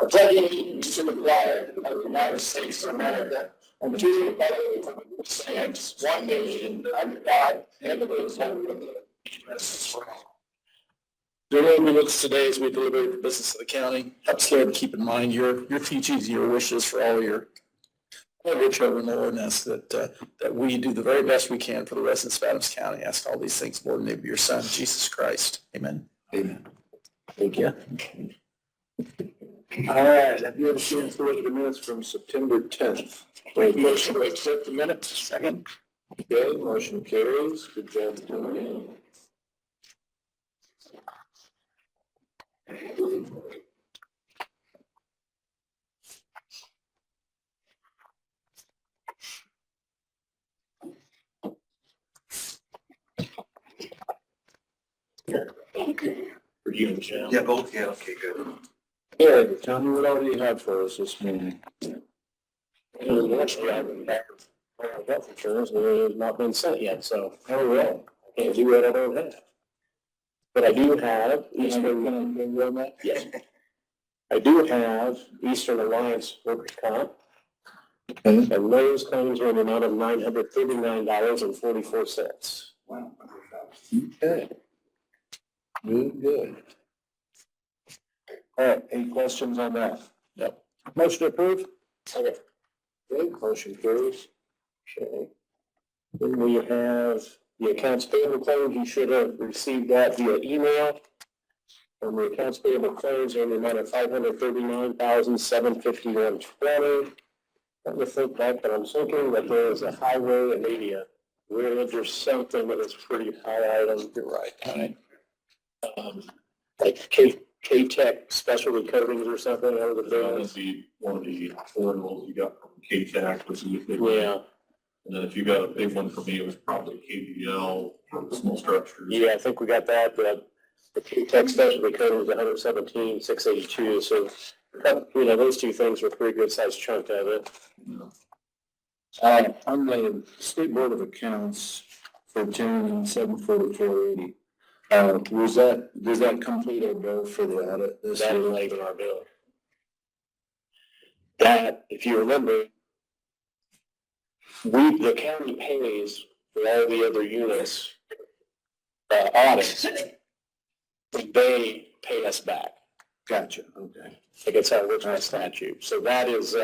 I pledge allegiance to the flag of the United States of America and to the republic which stands one nation under God, indivisible, justice for all. Dear Lord, we look today as we deliberate the business of the county. Help us, Lord, to keep in mind your teachings, your wishes for all your children, Lord, and ask that we do the very best we can for the residents of Adams County. Ask all these things, Lord, in the name of your Son, Jesus Christ. Amen. Amen. Thank you. All right, have you ever seen the minutes from September 10th? Wait, motion to accept the minutes, second. Okay, motion carries. Good job, Tony. For you, Jim. Yeah, both, yeah, okay, good. Yeah, tell me what all you have for us this morning. Actually, I've been back for health insurance, and it has not been sent yet, so, oh well, I can't do what I don't have. But I do have Eastern, yes. I do have Eastern Alliance workers' comp. And those claims are in the amount of $939.44. Wow. Okay. Good. All right, any questions on that? Yep. Motion to approve? Okay. Good, motion carries. Okay. Then we have the accounts payable claims. You should have received that via email. And the accounts payable claims are in the amount of $539,751.20. Let me think back, but I'm thinking that there is a highway and maybe a bridge or something that is pretty high item. You're right. All right. Like K-Tech specialty coatings or something out of the bill. That'd be one of the affordable you got from K-Tech, which is a big one. Yeah. And then if you got a big one for me, it was probably KBL for the small structures. Yeah, I think we got that. The K-Tech specialty coating was 117,682. So, those two things were a pretty good sized chunk of it. On the State Board of Accounts for 10,744.80, does that complete our bill for the audit? That is not even our bill. That, if you remember, the county pays for all the other units, audits, they pay us back. Gotcha, okay. I guess how it works by statute. So that is,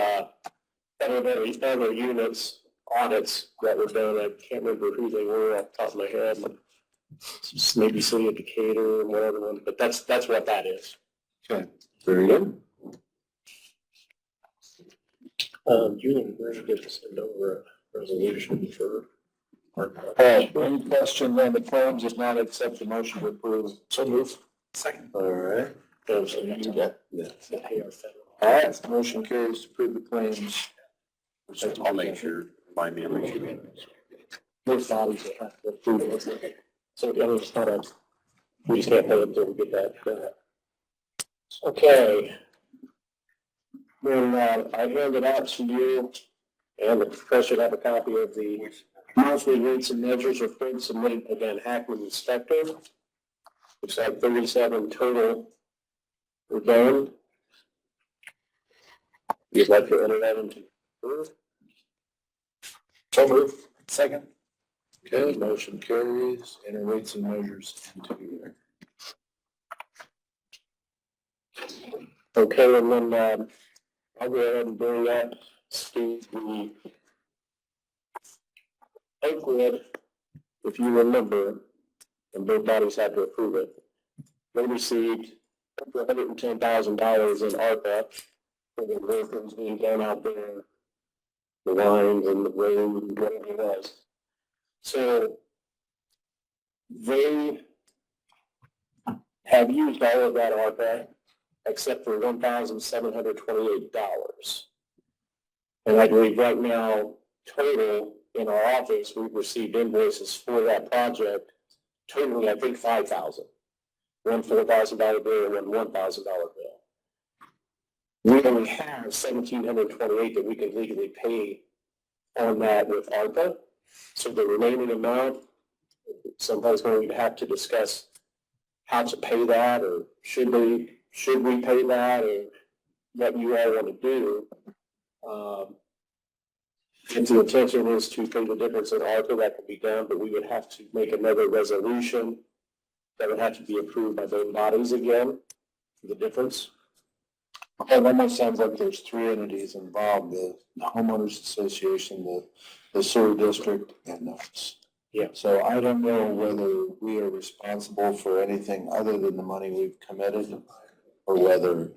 other units, audits that were done. I can't remember who they were off the top of my head. Maybe City of Decatur and whatever one, but that's what that is. Okay, very good. Julian, where did you send over a resolution for our? Any questions on the claims? If not, accept the motion to approve. So move. Second. All right. So you got, Yeah. the pay our federal. All right, motion carries to approve the claims. I'll make sure, remind me to make sure. Most bodies that have to approve it. So, it's not a, we just can't pay until we get that. Okay. Then, I handed out to you, and the professor should have a copy of the monthly rates and measures report submitted by Dan Hackman, inspector. It's like 37 total were done. You'd like to enter that into approve? So move. Second. Okay, motion carries. Enter rates and measures into here. Okay, and then, I'll go ahead and bring up Steve, the Oakwood, if you remember, and both bodies had to approve it. They received over $110,000 in ARPA for the work that was being done out there, the lines and the road and whatever it was. So they have used all of that ARPA except for $1,728. And I believe right now, total in our office, we've received invoices for that project, totaling, I think, $5,000. One $4,000 bill and one $1,000 bill. We only have $1,728 that we can legally pay on that with ARPA. So the remaining amount, somebody's going to have to discuss how to pay that, or should we pay that, or what you all want to do. If the intention is to pay the difference in ARPA, that can be done, but we would have to make another resolution that would have to be approved by both bodies again, for the difference. It almost sounds like there's three entities involved, the homeowners association, the sewer district, and us. Yeah. So I don't know whether we are responsible for anything other than the money we've committed, or whether,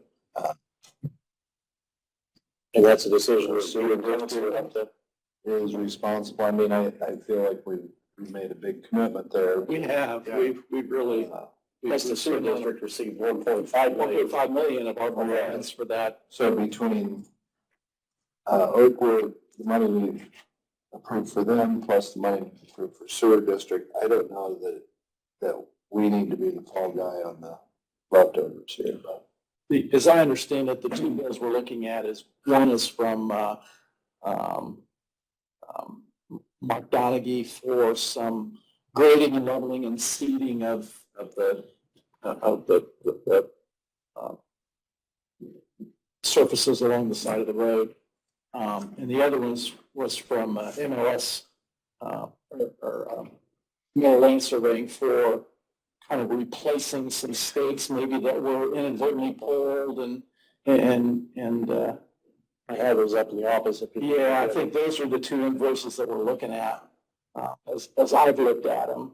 And that's a decision the sewer district will have to. is responsible. I mean, I feel like we've made a big commitment there. We have, we've really, plus the sewer district received 1.5 million of our grants for that. So between, Oakwood, the money we approved for them, plus the money we approved for sewer district, I don't know that we need to be the fall guy on the leftovers here, but. As I understand it, the two bills we're looking at is, one is from, Mark Donaghy for some grading and leveling and seeding of the surfaces along the side of the road. And the other was from MLS, Mill Lane Surveying for kind of replacing some stakes maybe that were inadvertently pulled and I have those up in the office. yeah, I think those are the two invoices that we're looking at, as I've looked at them.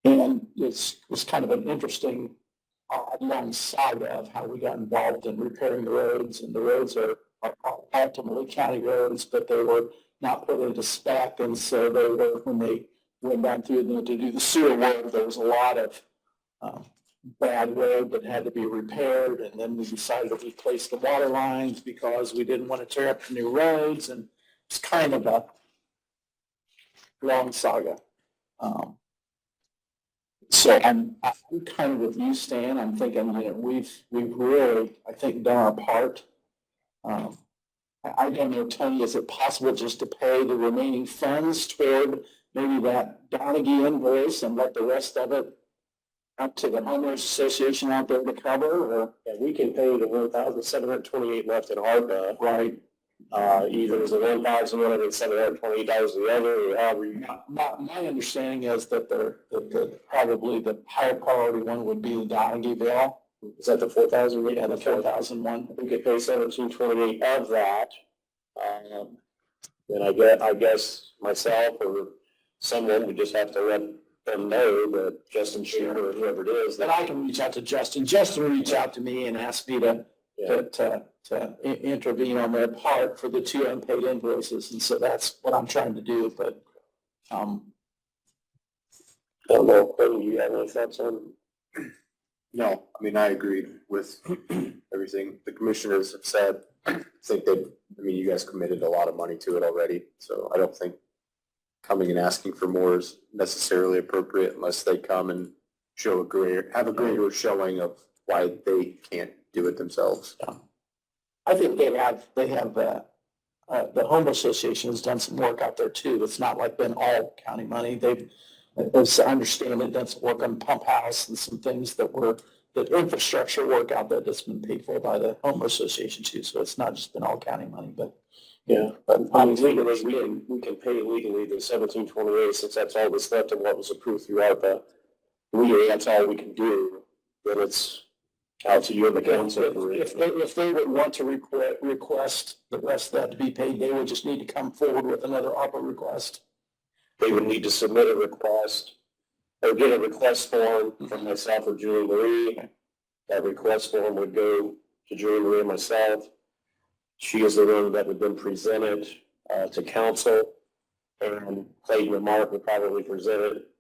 And it's kind of an interesting long saga of how we got involved in repairing the roads, and the roads are ultimately county roads, but they were not put into spec, and so they were, when they went down through them to do the sewer work, there was a lot of bad road that had to be repaired, and then we decided to replace the water lines because we didn't want to tear up the new roads, and it's kind of a long saga. So I'm kind of with you, Stan. I'm thinking, we've really, I think, done our part. I don't know, Tony, is it possible just to pay the remaining funds toward maybe that Donaghy invoice and let the rest of it up to the homeowners association out there to cover, or? Yeah, we can pay the 1,728 left in ARPA, Right. Either as a $1,128 the other, or however you. My understanding is that probably the higher priority one would be the Donaghy bill. Is that the 4,000? Yeah, the 4,001. We could pay 1,728 of that. And I guess myself or someone would just have to let them know that Justin Shearer or whoever it is. Then I can reach out to Justin. Justin reached out to me and asked me to intervene on their part for the two unpaid invoices, and so that's what I'm trying to do. But I don't know, Clinton, do you have any thoughts on? No, I mean, I agree with everything the commissioners have said. I think you guys committed a lot of money to it already, so I don't think coming and asking for more is necessarily appropriate unless they come and have a greater showing of why they can't do it themselves. I think they have the Home Association has done some work out there too. It's not like been all county money. They've, as I understand it, done some work on pump house and some things that infrastructure work out there that's been paid for by the Home Association too. So it's not just been all county money, but Yeah, but I mean, legally, we can pay legally the 1,728 since that's all that's left of what was approved through ARPA. Legally, that's all we can do. Then it's out to you and the council. if they would want to request the rest of that to be paid, they would just need to come forward with another ARPA request. They would need to submit a request or get a request form from myself or Julie Marie. That request form would go to Julie Marie and myself. She is the one that would then present it to council, and Clayton and Mark would probably present it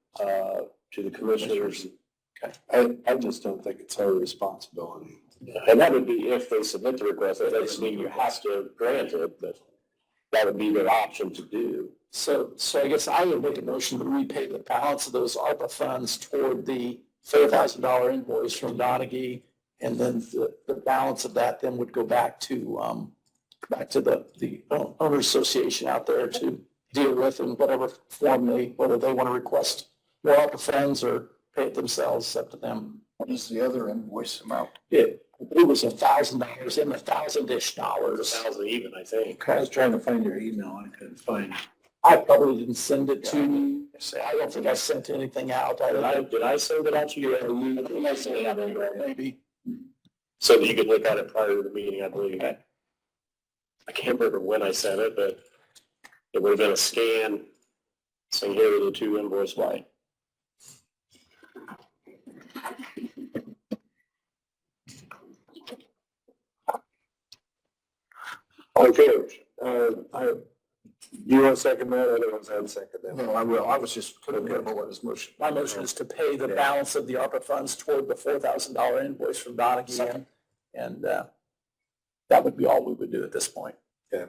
to the commissioners. I just don't think it's our responsibility. And that would be if they submit the request. That doesn't mean you have to grant it, but that would be their option to do. So I guess I would make a motion to repay the balance of those ARPA funds toward the $4,000 invoice from Donaghy, and then the balance of that then would go back to the owner association out there to deal with in whatever form whether they want to request more ARPA funds or pay it themselves, it's up to them. What is the other invoice amount? It was $1,000 in the $1,000-ish dollars. 1,000 even, I think. I was trying to find your email, I couldn't find it. I probably didn't send it to you. I don't think I sent anything out. Did I send it out to you? I think I sent it out maybe. So that you could look at it prior to the meeting, I believe. I can't remember when I sent it, but it would have been a scan. So here are the two invoice line. Okay, you want to second that? I don't want to second that. No, I will. I was just putting up what his motion. My motion is to pay the balance of the ARPA funds toward the $4,000 invoice from Donaghy. And that would be all we would do at this point. All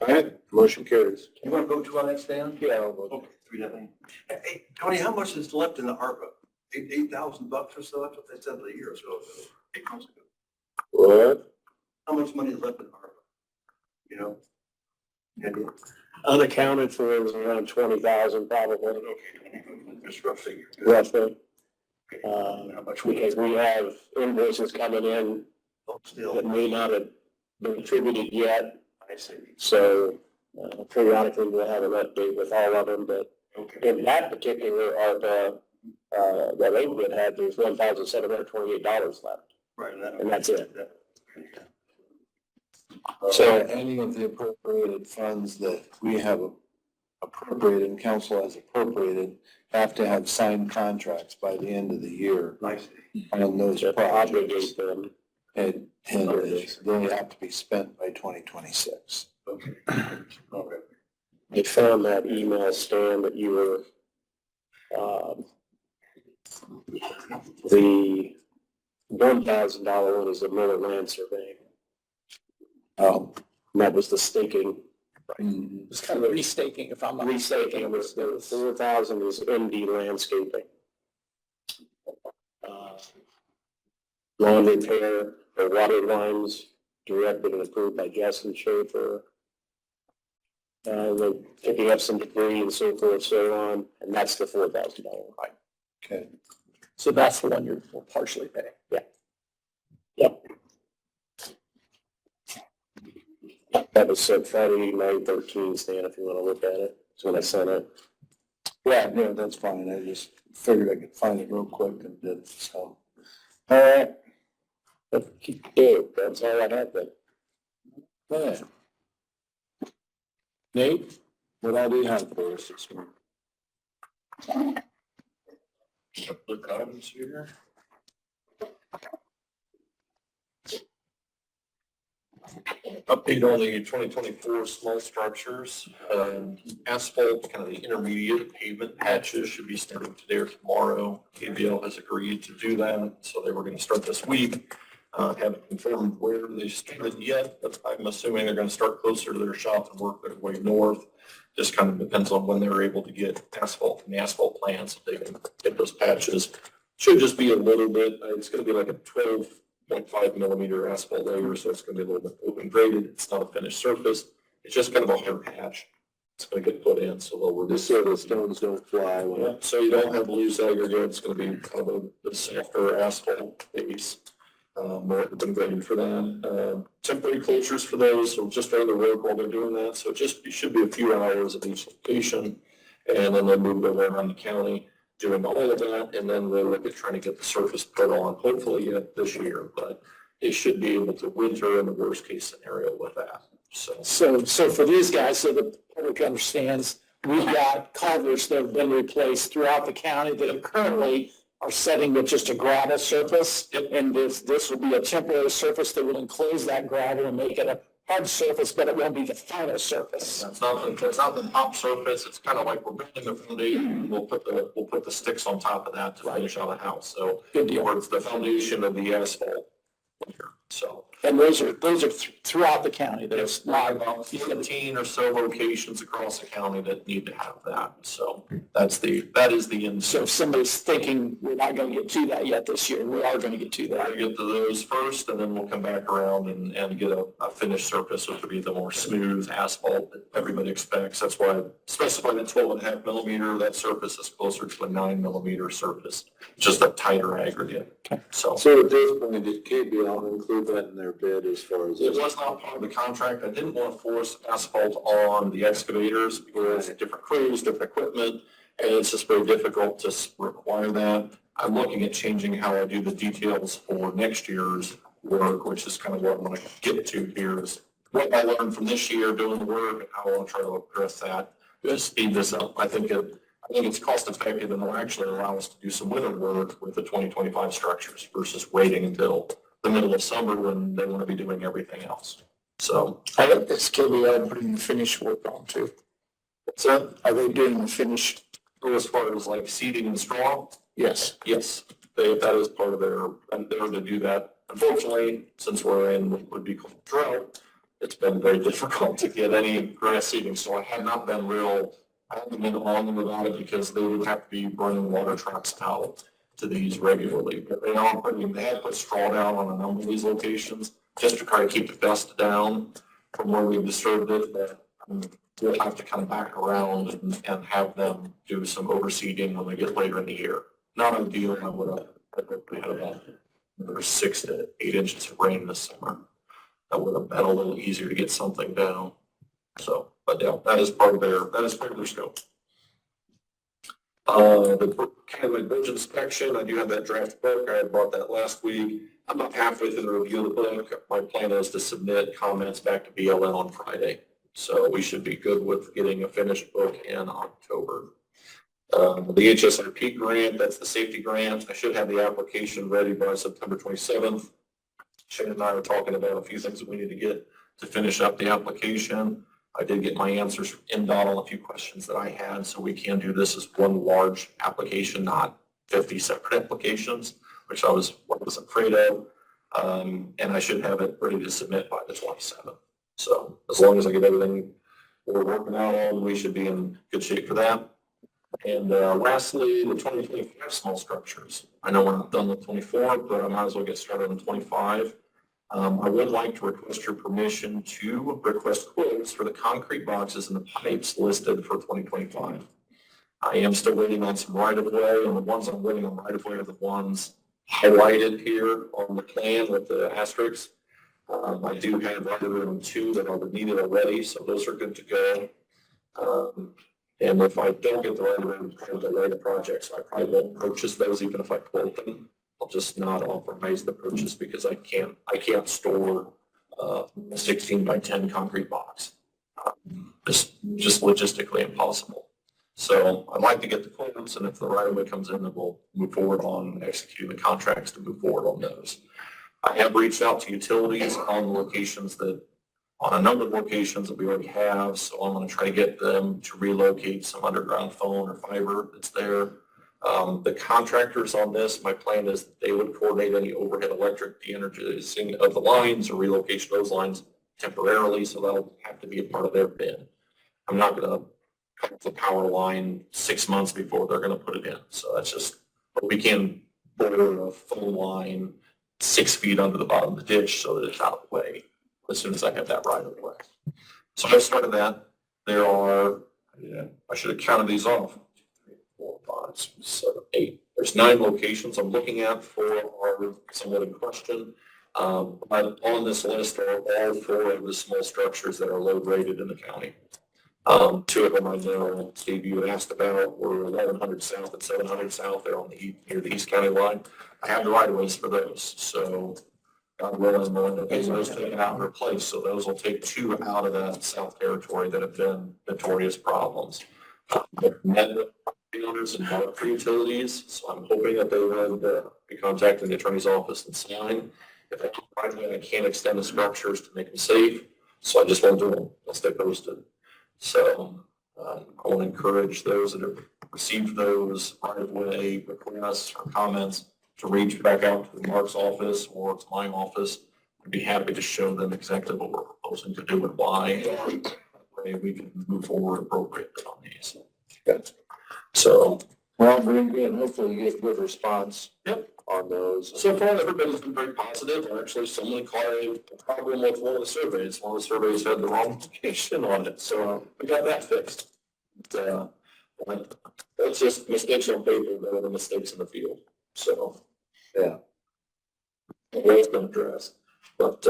right, motion carries. You want to go to our next stand? Yeah, I'll vote. Okay, three different. Hey, Tony, how much is left in the ARPA? $8,000 or so? That's what they said a year or so ago, 8 months ago. What? How much money is left in ARPA? You know? Unaccounted for is around 20,000 probably, Okay, just rough figure. roughly. Because we have invoices coming in Still, that may not have been attributed yet. I see. So periodically we'll have an update with all of them, but Okay. in that particular ARPA, that Lakewood had, there's $1,728 left, Right. and that's it. So any of the appropriated funds that we have appropriated and council has appropriated have to have signed contracts by the end of the year I see. on those So to projects. obligate them. And they have to be spent by 2026. Okay. Okay. I found that email, Stan, that you were, the $1,000 one is the Miller Land Survey. Oh. And that was the staking. Mhm. It's kind of a restaking, if I'm not mistaken. Restaking was the 4,000 is MD Landscaping. Lawn repair or water lines directed and approved by Justin Schaefer. They're picking up some debris and so forth, so on, and that's the $4,000 line. Okay. So that's the one you're partially paying. Yep. That was sent Friday, 9/13, Stan, if you want to look at it. That's when I sent it. Yeah, that's fine. I just figured I could find it real quick and did, so. All right. That's all I had then. Okay. Nate, what all do you have for us this morning? Public items here. Update on the 2024 small structures. Asphalt, kind of the intermediate pavement patches should be starting today or tomorrow. KBL has agreed to do that, so they were going to start this week. Haven't confirmed where they started yet, but I'm assuming they're going to start closer to their shop and work their way north. Just kind of depends on when they're able to get asphalt from the asphalt plants, if they can get those patches. Should just be a little bit, it's going to be like a 12.5 millimeter asphalt layer, so it's going to be a little bit open graded. It's not a finished surface. It's just kind of a hard patch. It's going to get put in, so they'll work. Just so the stones don't fly. Yeah, so you don't have loose aggregate. It's going to be kind of a softer asphalt base. We're been waiting for that. Temporary closures for those, so just on the road while they're doing that. So it should be a few hours at each location. And then they'll move over around the county doing all of that. And then we'll look at trying to get the surface put on, hopefully yet this year. But they should be able to winter in the worst case scenario with that. So for these guys, so the public understands, we've got culverts that have been replaced throughout the county that are currently are setting with just a gravel surface. And this will be a temporary surface that will enclose that gravel and make it a hard surface, but it won't be the final surface. That's not the top surface. It's kind of like we're building the foundation. We'll put the sticks on top of that to finish out the house. So Good deal. it's the foundation of the asphalt. So And those are throughout the county. There's not, about 15 or so locations across the county that need to have that. So that is the end. so if somebody's thinking we're not going to get to that yet this year, we are going to get to We're that. gonna get to those first, and then we'll come back around and get a finished surface, which will be the more smooth asphalt that everybody expects. That's why I specified at 12.5 millimeter, that surface is closer to a 9 millimeter surface, just a tighter aggregate. So So at this point, did KBL include that in their bid as far as? it was not part of the contract. I didn't want to force asphalt on the excavators because different crews, different equipment, and it's just very difficult to require that. I'm looking at changing how I do the details for next year's work, which is kind of what I want to get to here is what I learned from this year doing the work and how I want to try to address that, to speed this up. I think it's cost effective and will actually allow us to do some winter work with the 2025 structures versus waiting until the middle of summer when they want to be doing everything else. So, I think this KBL putting the finish work on too. so Are they doing the finish? as far as like seeding and straw, Yes. yes, that is part of their to do that. Unfortunately, since we're in what would be called drought, it's been very difficult to get any grass seeding. So I haven't been on them about it because they would have to be running water trucks out to these regularly. But they have put straw down on a number of these locations just to try to keep the dust down from where we've disturbed it. But we'll have to come back around and have them do some overseeding when we get later in the year. Not ideal. We had about 6 to 8 inches of rain this summer. That would have been a little easier to get something down. So, but yeah, that is part of their scope. The County Bridge inspection, I do have that draft book. I bought that last week. I'm about halfway through the review of the book. My plan is to submit comments back to BLM on Friday. So we should be good with getting a finished book in October. The HSIP grant, that's the safety grant. I should have the application ready by September 27th. Shane and I were talking about a few things that we need to get to finish up the application. I did get my answers from NDOT on a few questions that I had, so we can do this as one large application, not 50 separate applications, which I was afraid of. And I should have it ready to submit by the 27th. So as long as I get everything we're working out on, we should be in good shape for that. And lastly, the 2025 small structures. I know we're not done with 24, but I might as well get started on 25. I would like to request your permission to request quotes for the concrete boxes and the pipes listed for 2025. I am still waiting on some right-of-way, and the ones I'm waiting on right-of-way are the ones highlighted here on the plan with the asterisks. I do have right-of-way on 2 that are needed already, so those are good to go. And if I don't get the right-of-way, I'm trying to delay the project, so I probably won't purchase those even if I quote them. I'll just not authorize the purchase because I can't store a 16 by 10 concrete box. Just logistically impossible. So I'd like to get the quotes, and if the right of way comes in, then we'll move forward on executing the contracts to move forward on those. I have reached out to utilities on a number of locations that we already have, so I'm going to try to get them to relocate some underground phone or fiber that's there. The contractors on this, my plan is that they would coordinate any overhead electric de-energizing of the lines or relocation of those lines temporarily, so that'll have to be a part of their bid. I'm not going to cut off the power line 6 months before they're going to put it in. So that's just, but we can bore a phone line 6 feet under the bottom of the ditch so that it's out of the way as soon as I have that right of way. So I started that. There are, I should have counted these off. 2, 3, 4, 5, 6, 7, 8. There's 9 locations I'm looking at for our submitted question. But on this list are all 4 of the small structures that are load rated in the county. 2 of them I know, Steve, you had asked about, were 1100 South and 700 South. They're on near the East County line. I have the right of ways for those, so I'm willing to get those taken out and replaced. So those will take 2 out of that South territory that have been notorious problems. I've met with owners and bought for utilities, so I'm hoping that they would be contacting the attorney's office and sign. If I don't find that, I can't extend the structures to make them safe, so I just won't do them. I'll stay posted. So I want to encourage those that have received those right-of-way requests or comments to reach back out to the Mark's office or to my office. I'd be happy to show them exactly what we're proposing to do and why. That way we can move forward appropriately on these. Good. So, Well, very good. Hopefully you get good response. Yep. On those. so far, everybody's been very positive. Actually, someone caught a problem with one of the surveys. One of the surveys had the wrong location on it, so we got that fixed. But it's just mistakes on paper better than mistakes in the field, so. Yeah. It's been addressed. But,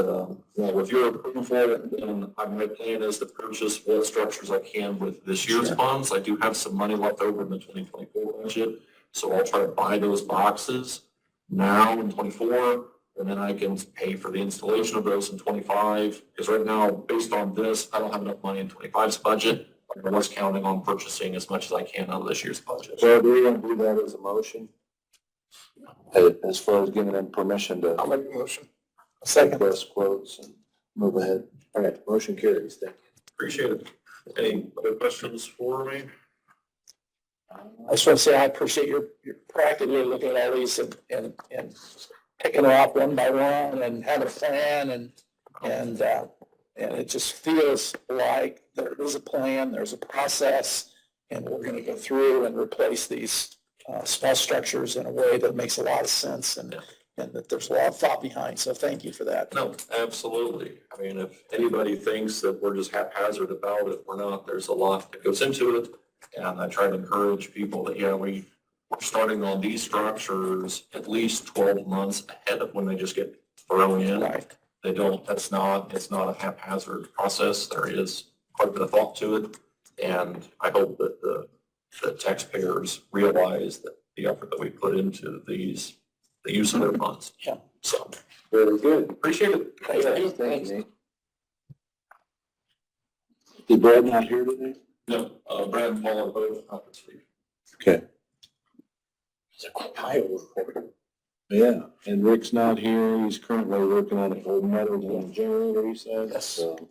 with your approval, then my plan is to purchase what structures I can with this year's funds. I do have some money left over in the 2024 budget, so I'll try to buy those boxes now in 24, and then I can pay for the installation of those in 25. Because right now, based on this, I don't have enough money in 25's budget. I was counting on purchasing as much as I can out of this year's budget. So do we want to do that as a motion? As far as giving them permission to. I'll make a motion. Second. Request quotes and move ahead. All right, motion carries. Thank you. Appreciate it. Any other questions for me? I just want to say I appreciate your proactively looking at all these and picking them off one by one and having a plan and it just feels like there is a plan, there's a process, and we're going to go through and replace these small structures in a way that makes a lot of sense and that there's a lot of thought behind. So thank you for that. No, absolutely. I mean, if anybody thinks that we're just haphazard about it, we're not. There's a lot that goes into it. And I try to encourage people that, we're starting on these structures at least 12 months ahead of when they just get thrown in. Right. They don't, it's not a haphazard process. There is quite a bit of thought to it. And I hope that the taxpayers realize that the effort that we put into these, the use of their funds. Yeah. So, Very good. appreciate it. Thanks. Is Brad not here today? No, Brad and Paul are both out this week. Okay. Yeah, and Rick's not here. He's currently working on a whole metal generator, he says. Yes. So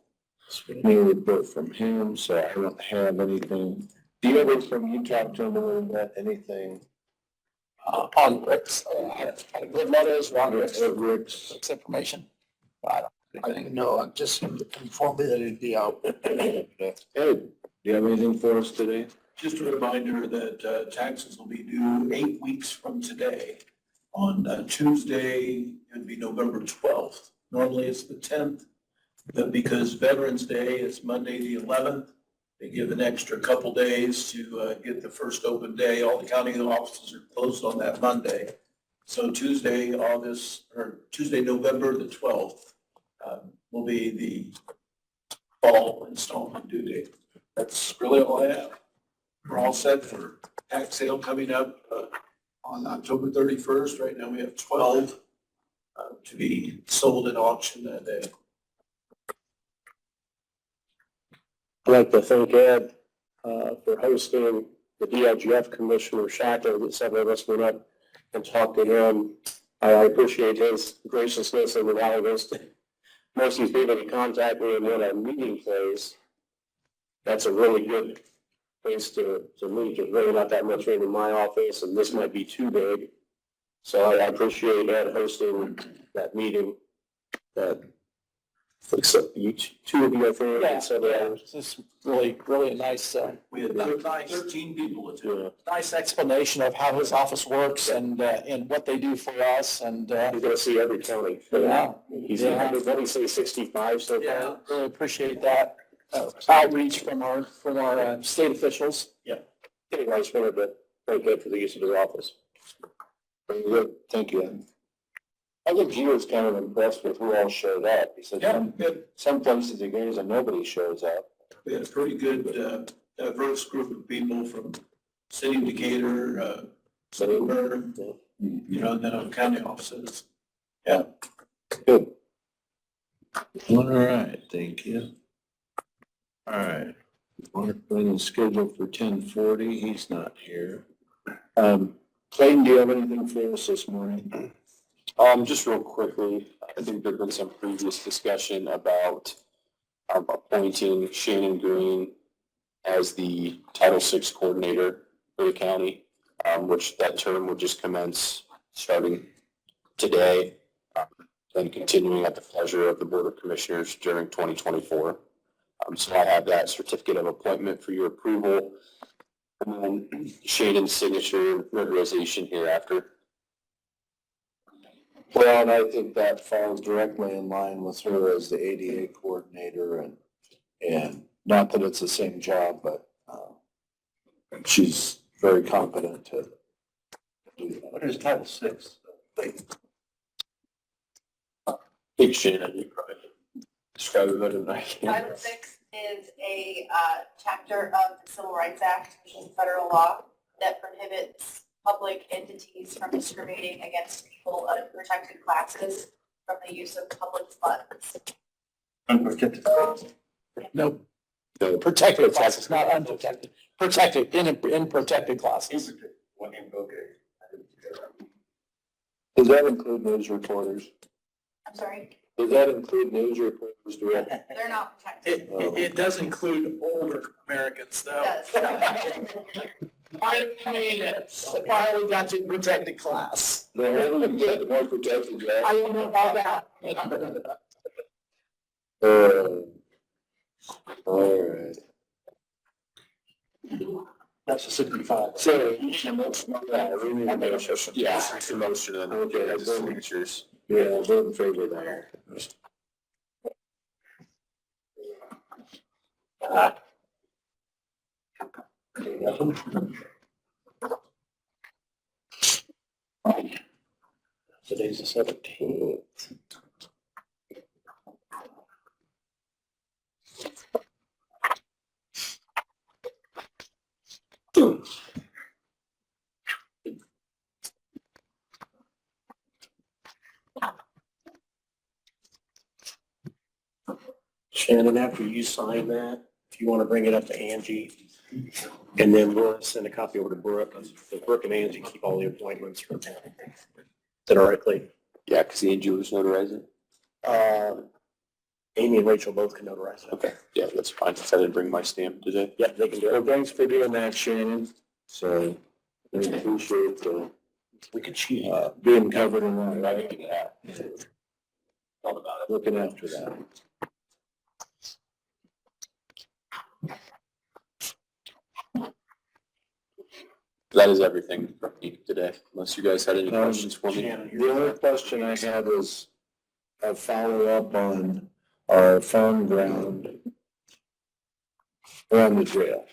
new report from him, so I don't have anything. Do you ever, from you talked to him about anything? On Rick's, good letters, on Rick's Rick's. information. I think no, just informed me that it'd be out. Ed, do you have anything for us today? Just a reminder that taxes will be due 8 weeks from today. On Tuesday, it'd be November 12th. Normally it's the 10th, but because Veterans Day is Monday, the 11th, they give an extra couple days to get the first open day. All the county offices are closed on that Monday. So Tuesday, November the 12th will be the fall installment due date. That's really all I have. We're all set for tax sale coming up on October 31st. Right now we have 12 to be sold at auction that day. I'd like to thank Ed for hosting the DLGF Commissioner Shackler, that several of us went up and talked to him. I appreciate his graciousness and allowing us to, most of these people to contact me and when a meeting place. That's a really good place to meet. There's really not that much room in my office, and this might be too big. So I appreciate Ed hosting that meeting. Except you two of you, I think, and several others. It's just really a nice, We had 13 people attend. nice explanation of how his office works and what they do for us and, He's gonna see every county. Yeah. He's, what did he say, 65 so yeah, far? really appreciate that outreach from our state officials. Anyway, I just wanted to thank Ed for the use of his office. Very good. Thank you, Ed. I think he was kind of impressed with who all showed up. He said Some places he goes and nobody shows up. We had a pretty good diverse group of people from City of Decatur, Sunnyburn, and then our county offices. Good. All right, thank you. All right. Mark Brennan is scheduled for 10:40. He's not here. Clayton, do you have anything for us this morning? Just real quickly, I think there's been some previous discussion about appointing Shannon Green as the Title VI coordinator for the county, which that term would just commence starting today. then continuing at the pleasure of the Board of Commissioners during 2024. So I have that certificate of appointment for your approval. And then Shannon's signature and notarization hereafter. Well, and I think that falls directly in line with her as the ADA coordinator and not that it's the same job, but, she's very competent to do that. What is Title VI? Big Shannon, you probably describe it better than I can. Title VI is a chapter of the Civil Rights Act, which is a federal law that prohibits public entities from discriminating against people of protected classes from the use of public funds. Unprotected. No, So, protected classes, not unprotected. Protected, in protected classes. Okay. Does that include news reporters? I'm sorry, Does that include news reporters directly? they're not protected. It does include older Americans though. It Finally got to protected class. The more protected, I don't know about that. All right. That's a 65. So, yeah, we need a motion. Yeah, it's a motion and then Okay, the signatures. yeah, I'll vote in favor of that. Today's the 17th. Shannon, after you sign that, if you want to bring it up to Angie, and then we'll send a copy over to Brooke. Brooke and Angie keep all the appointments from there. Is that all right, Clayton? Yeah, because Angie was notarizing. Amy and Rachel both can notarize it. Okay, yeah, that's fine. I didn't bring my stamp today. Yeah, they can do Well, it. thanks for doing that, Shannon. So, we appreciate We could cheat. being covered in that, right? Yeah. Thought about it. Looking after that. That is everything from me today, unless you guys had any questions for me. Shannon, The only question I had was a follow-up on our farm ground around the jail.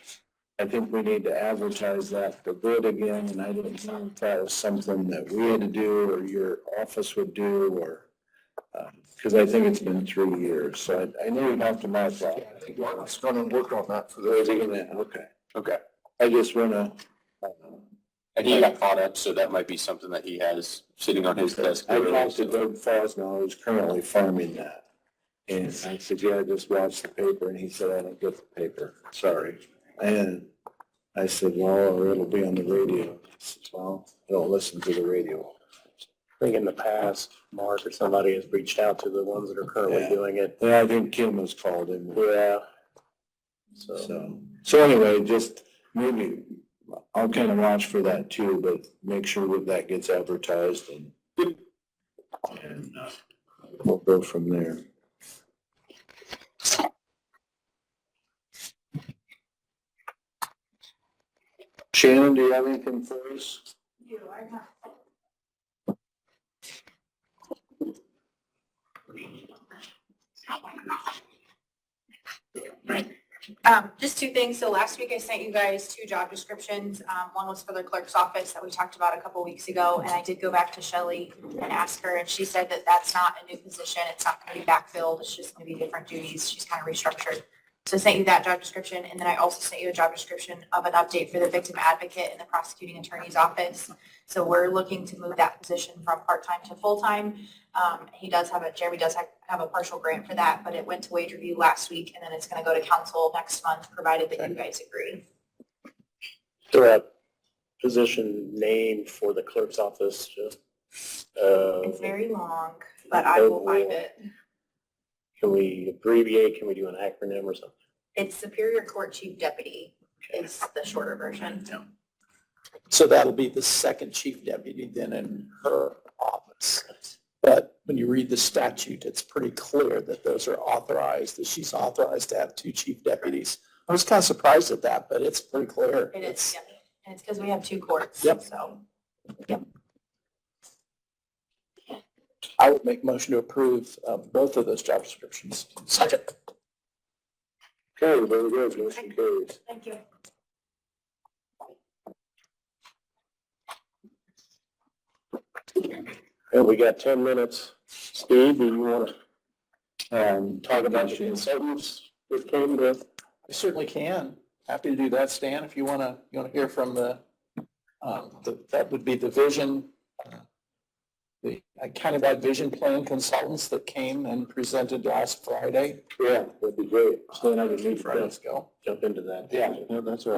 I think we need to advertise that for bid again, and I didn't know if that was something that we had to do or your office would do, or, because I think it's been 3 years, so I know we have to mark that. I think Mark's gonna work on that for Okay, Okay. I just wanna, And he got caught up, so that might be something that he has sitting on his desk. I talked to Doug Fosnell, who's currently farming that. And I said, yeah, I just watched the paper, and he said, I don't get the paper, sorry. And I said, well, or it'll be on the radio. He says, well, don't listen to the radio. I think in the past, Mark or somebody has reached out to the ones that are currently Yeah. doing it. And I think Kim has called him. Yeah. So anyway, just maybe, I'll kind of watch for that too, but make sure that gets advertised and we'll go from there. Shannon, do you have anything for us? Just two things. So last week I sent you guys 2 job descriptions. One was for the clerk's office that we talked about a couple weeks ago. And I did go back to Shelley and ask her, and she said that that's not a new position. It's not going to be backfilled. It's just going to be different duties. She's kind of restructured. So I sent you that job description. And then I also sent you a job description of an update for the victim advocate in the prosecuting attorney's office. So we're looking to move that position from part-time to full-time. Jeremy does have a partial grant for that, but it went to wage review last week, and then it's gonna go to council next month, provided that you guys agree. There a position name for the clerk's office, just, It's very long, but I will find it. can we abbreviate, can we do an acronym or something? It's Superior Court Chief Deputy is the shorter version. So that'll be the second chief deputy then in her office. But when you read the statute, it's pretty clear that those are authorized, that she's authorized to have 2 chief deputies. I was kind of surprised at that, but it's pretty clear. It is, yeah. And it's because we have 2 courts. Yep. So, I would make motion to approve both of those job descriptions. Second. Okay, very good, motion carries. thank you. And we got 10 minutes. Steve, do you want to talk about the consultants that came to? I certainly can. Happy to do that, Stan, if you want to hear from that would be the vision, the countywide vision plan consultants that came and presented last Friday. Yeah, that'd be great. So I would need Fridays go. Jump into that. Yeah. That's all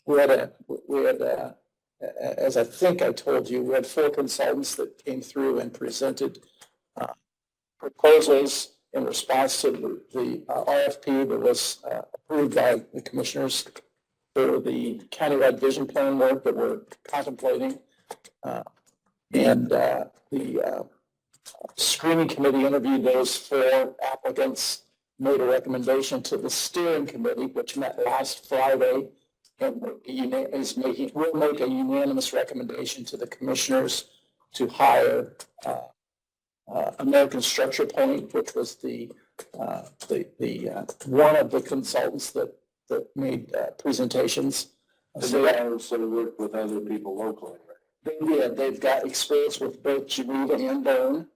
right. We had, as I think I told you, we had 4 consultants that came through and presented proposals in response to the RFP that was approved by the commissioners for the countywide vision plan work that we're contemplating. And the screening committee interviewed those 4 applicants, made a recommendation to the steering committee, which met last Friday, and will make a unanimous recommendation to the commissioners to hire American Structure Point, which was the one of the consultants that made presentations. So they also work with other people locally, right? They've got experience with both Geneva and Berne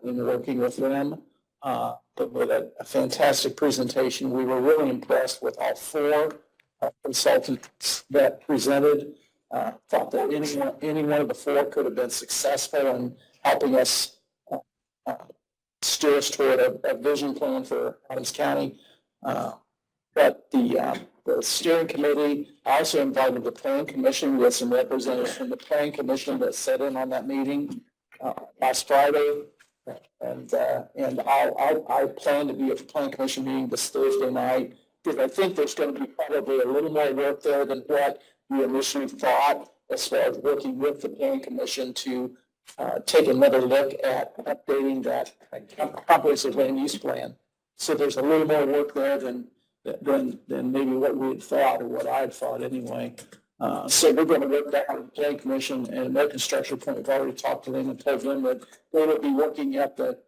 in working with them. But with a fantastic presentation. We were really impressed with all 4 consultants that presented. Thought that any one of the 4 could have been successful in helping us steer us toward a vision plan for Adams County. But the steering committee, I also invited the planning commission. We had some representatives from the planning commission that sat in on that meeting last Friday. And I plan to be at the planning commission meeting this Thursday night, because I think there's going to be probably a little more work there than what we initially thought, as far as working with the planning commission to take another look at updating that comprehensive land use plan. So there's a little more work there than maybe what we had thought, or what I had thought anyway. So we're going to work that on the planning commission and American Structure Point. We've already talked to them and told them that they will be working at the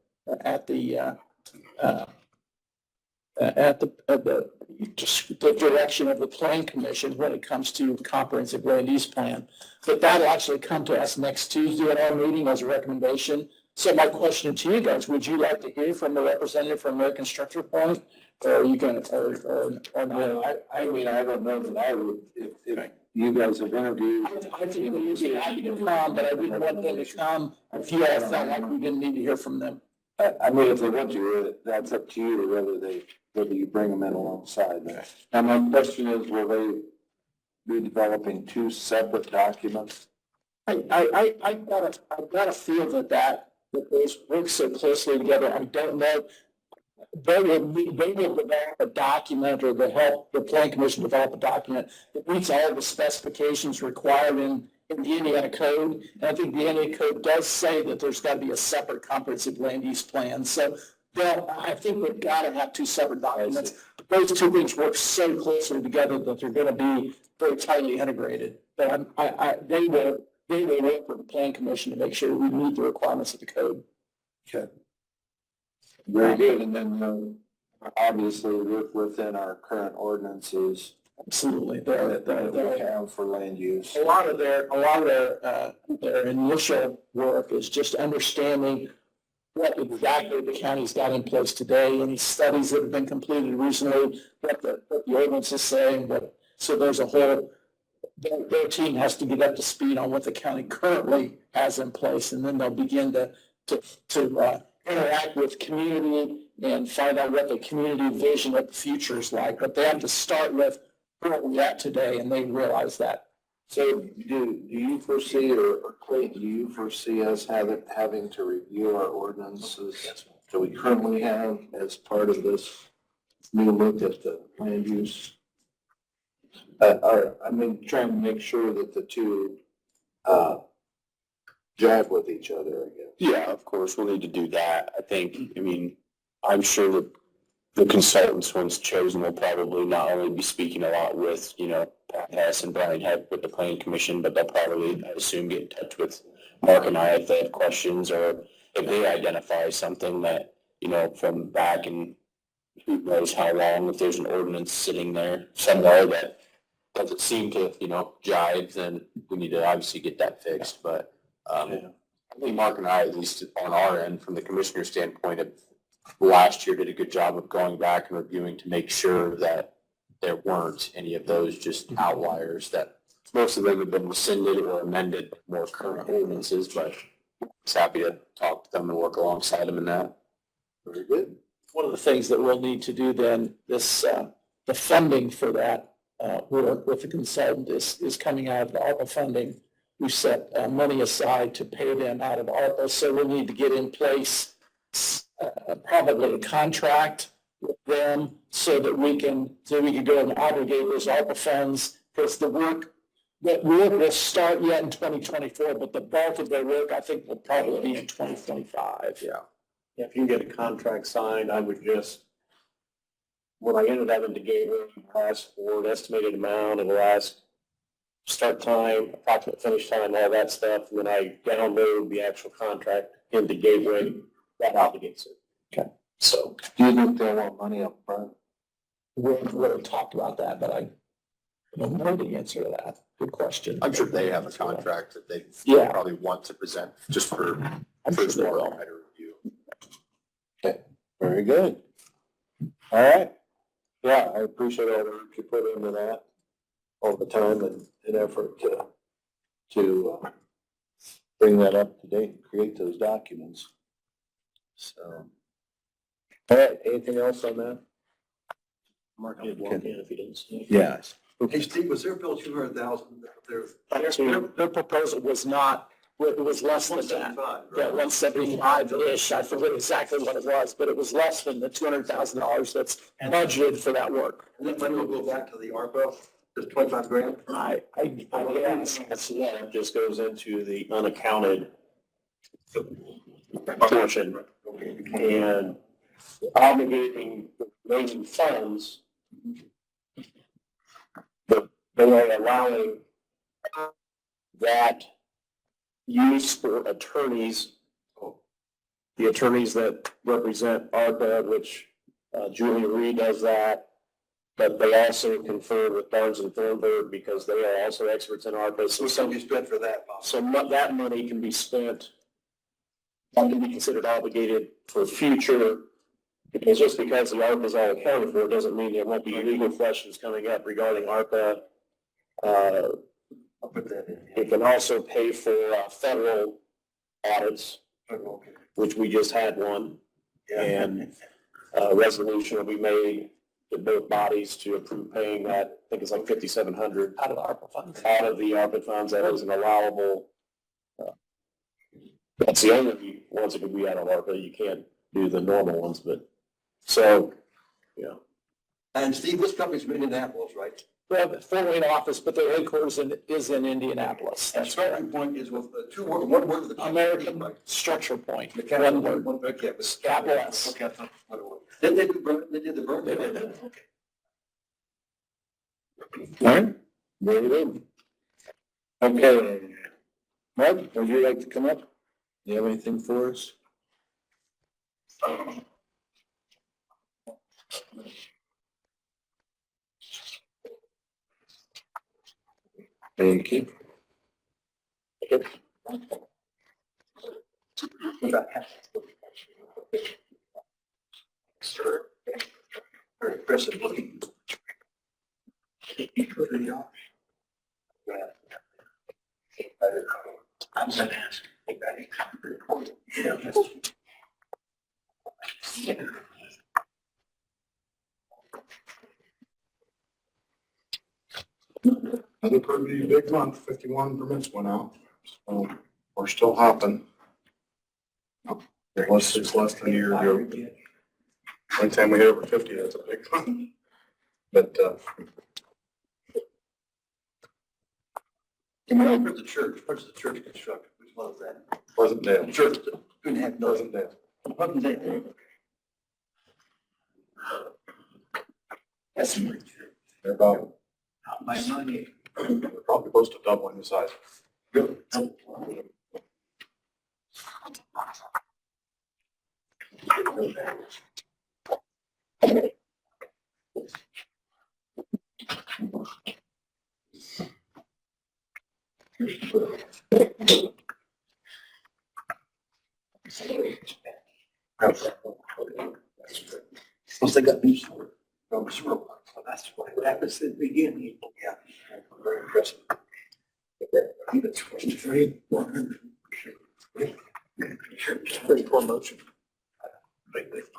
direction of the planning commission when it comes to comprehensive land use plan. But that'll actually come to us next Tuesday at our meeting as a recommendation. So my question to you guys, would you like to hear from the representative from American Structure Point? Or are you going to, or not? I mean, I don't know that I would, if you guys have interviewed. I think we usually have to come, but I didn't want them to come if you all felt like we didn't need to hear from them. I mean, if they want to, that's up to you, whether you bring them in alongside. Now, my question is, will they be developing 2 separate documents? I've got a feel that those work so closely together. I don't know. They will develop a document, or help the planning commission develop a document that meets all the specifications required in the Indiana code. And I think the Indiana code does say that there's got to be a separate comprehensive land use plan. So I think we've got to have 2 separate documents. Those 2 things work so closely together that they're going to be very tightly integrated. But they will work with the planning commission to make sure we meet the requirements of the code. Okay. Very good, and then obviously within our current ordinances Absolutely. that we have for land use. A lot of their initial work is just understanding what exactly the county's got in place today, any studies that have been completed recently, what the ordinance is saying. So there's a whole, their team has to get up to speed on what the county currently has in place, and then they'll begin to interact with community and find out what the community vision of the future is like. But they have to start with where we're at today, and they realize that. So do you foresee, or Clayton, do you foresee us having to review our ordinances that we currently have as part of this new look at the land use? Trying to make sure that the 2 jive with each other, I guess. Yeah, of course, we'll need to do that. I think, I mean, I'm sure that the consultants, once chosen, will probably not only be speaking a lot with, Pat Hess and Brian Heck with the planning commission, but they'll probably, I assume, get in touch with Mark and I if they have questions or if they identify something that, from back in who knows how long, if there's an ordinance sitting there somewhere that doesn't seem to, jive, then we need to obviously get that fixed, but, I think Mark and I, at least on our end, from the commissioner standpoint, last year did a good job of going back and reviewing to make sure that there weren't any of those just outliers, that most of them have been rescinded or amended more current ordinances, but it's happy to talk to them and work alongside them in that. Very good. One of the things that we'll need to do then, the funding for that, work with the consultant is coming out of the ARPA funding. We set money aside to pay them out of ARPA, so we'll need to get in place probably a contract with them so that we can go and aggregate those ARPA funds, because the work will start yet in 2024, but the bulk of their work, I think, will probably be in 2025. Yeah. If you can get a contract signed, I would just, when I ended up in the gateway, ask for an estimated amount, it'll ask start time, approximate finish time, all that stuff, and then I download the actual contract into Gateway, that obligates it. Okay. So, Do you think they'll want money up front? We'll talk about that, but I don't know the answer to that. Good question. I'm sure they have a contract that they Yeah. probably want to present just for I'm sure first they more will. better review. Very good. All right. Yeah, I appreciate all the work you put into that, all the time and effort to bring that up to date and create those documents. So, all right, anything else on that? Mark did walk in if he didn't see. Yes. Hey, Steve, was there a bill 200,000 there? Their proposal was not, it was less than that. 175, Yeah, right? 175-ish, I forget exactly what it was, but it was less than the $200,000 that's budgeted for that work. And that money will go back to the ARPA, just 25 grand? I guess. It just goes into the unaccounted portion and obligating the remaining funds. But they are allowing that use for attorneys, the attorneys that represent ARPA, which Julie Reed does that. But they also confer with Barnes and Thornburg because they are also experts in ARPA. So What's going to be spent for that, Bob? that money can be spent, can be considered obligated for future, because just because the ARPA is all accounted for, doesn't mean there won't be legal questions coming up regarding ARPA. I'll put that in. It can also pay for federal audits, Okay. which we just had one, Yeah. and a resolution will be made to both bodies to approve paying that. I think it's like $5,700 Out of the ARPA funds. out of the ARPA funds. That is an allowable. That's the only ones that could be out of ARPA. You can't do the normal ones, but so, yeah. And Steve, this company's in Indianapolis, right? Well, the Fort Wayne office, but their headquarters is in Indianapolis. And That's right. starting point is with one word of the. American Structure Point, one Mechanical, word. okay, it was. Capital S. Okay, I thought what it was. Didn't they do burn, they did the burn? They did. Okay. All right, very good. Okay, Mark, would you like to come up? You have anything for us? Thank you. Sure. Very impressive looking. I'm gonna ask. Another pretty big month, 51 permits went out, so we're still hopping. It's less than a year ago. One time we hit over 50, that's a big one. But, Where's the church constructed? Pleasantdale. Sure. Pleasantdale. That's They're about, my money. they're probably close to doubling the size. Once they got new sewer, so that's what happens at the beginning. Yeah. Very impressive. It's 23, 100. Very poor motion.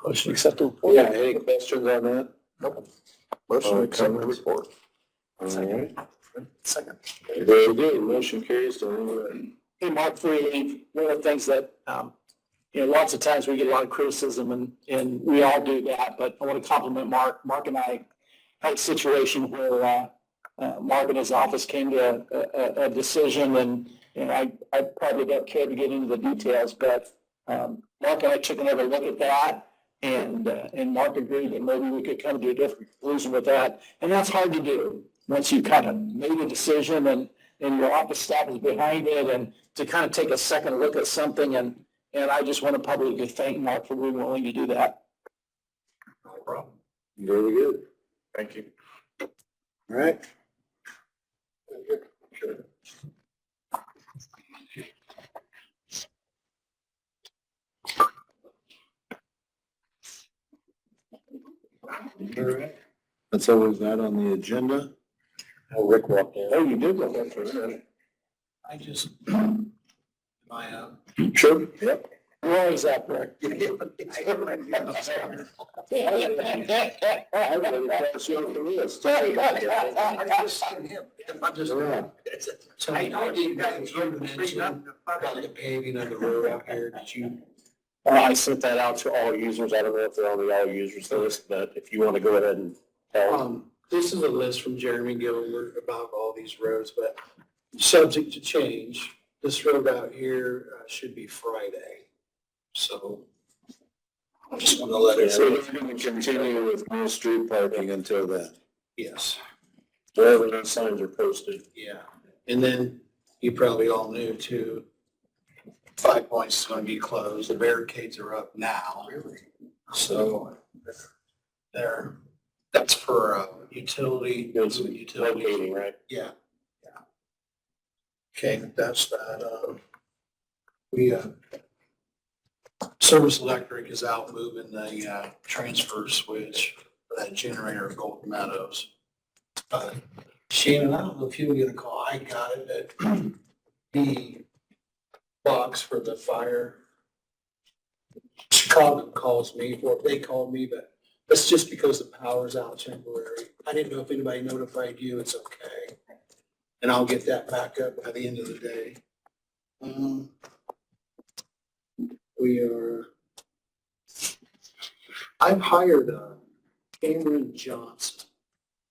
Motion acceptable. Yeah, any questions on that? Motion Okay. acceptable report. All right. Second. Very good. Motion carries to all. Hey, Mark, before you leave, one of the things that, lots of times we get a lot of criticism and we all do that, but I want to compliment Mark. Mark and I had a situation where, Mark and his office came to a decision and I probably don't care to get into the details, but, Mark and I took another look at that and Mark agreed that maybe we could come to a different conclusion with that. And that's hard to do once you kind of made a decision and your office staff is behind it and to kind of take a second look at something and I just want to publicly thank Mark for being willing to do that. No problem. Very good. Thank you. All right. Sure. All right. That's all we've got on the agenda. Rick walked in. Oh, you did look at it. I just, my, Sure. Yep. We're always up, Rick. I really pass you off the list. I'm just. so I know you guys mentioned about the paving of the road out here. Did you? I sent that out to all users. I don't know if they're on the all users list, but if you want to go ahead and tell. This is a list from Jeremy Gilbert about all these roads, but subject to change. This road out here should be Friday. So I just want to let it. So we're going to continue with no street parking until then. Yes, Wherever those signs are posted. yeah. And then you probably all knew too, 5 Points is going to be closed. The barricades are up now. So that's for utility. There's Utility. locating, right? Yeah. Okay, that's that. Service Electric is out moving the transfer switch for that generator at Golden Meadows. Shannon, I don't know if you will get a call. I got it, but the box for the fire, Chicago calls me, or they called me, but that's just because the power's out temporary. I didn't know if anybody notified you. It's okay. And I'll get that back up by the end of the day. I've hired Cameron Johnson.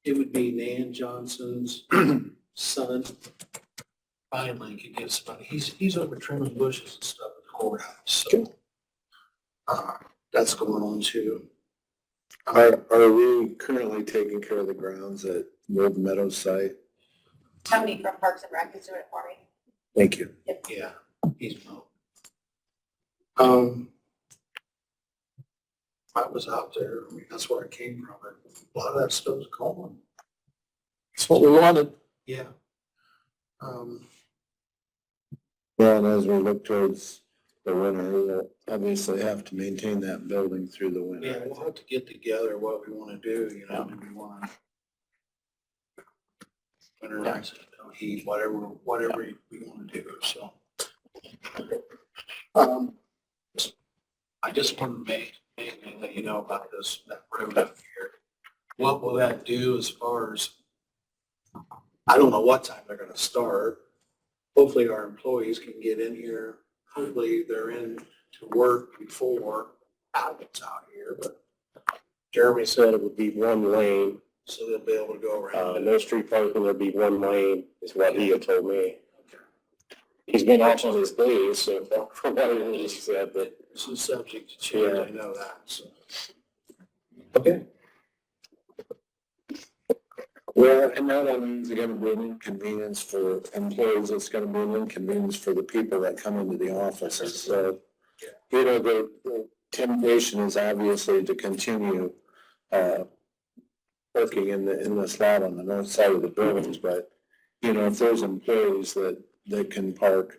It would be Nan Johnson's son. Finally could get somebody. He's over trimming bushes and stuff at the courthouse. So that's going on too. Are we currently taking care of the grounds at Old Meadows site? Tony from Parks and Rec is doing it for me. Thank you. Yeah, he's mowing. I was out there. I mean, that's where I came from. A lot of that stuff's gone. That's what we wanted. Yeah. Well, and as we look towards the winter, we'll obviously have to maintain that building through the Yeah, winter. we'll have to get together what we want to do, you know, do we want to winterize it, heat, whatever we want to do, so. I just want to mainly let you know about that road up here. What will that do as far as, I don't know what time they're gonna start. Hopefully our employees can get in here. Hopefully they're in to work before Alvin's out here, but Jeremy said it would be one lane, so they'll be able to go around. no street parking, there'd be one lane, is what he had told me. he's been off on his days, so from what he said, but This is subject to change, Yeah. I know that, so. okay. Well, and that one is gonna be an inconvenience for employees, it's gonna be an inconvenience for the people that come into the offices, so. You know, the temptation is obviously to continue, working in this lot on the north side of the buildings, but, you know, if there's employees that can park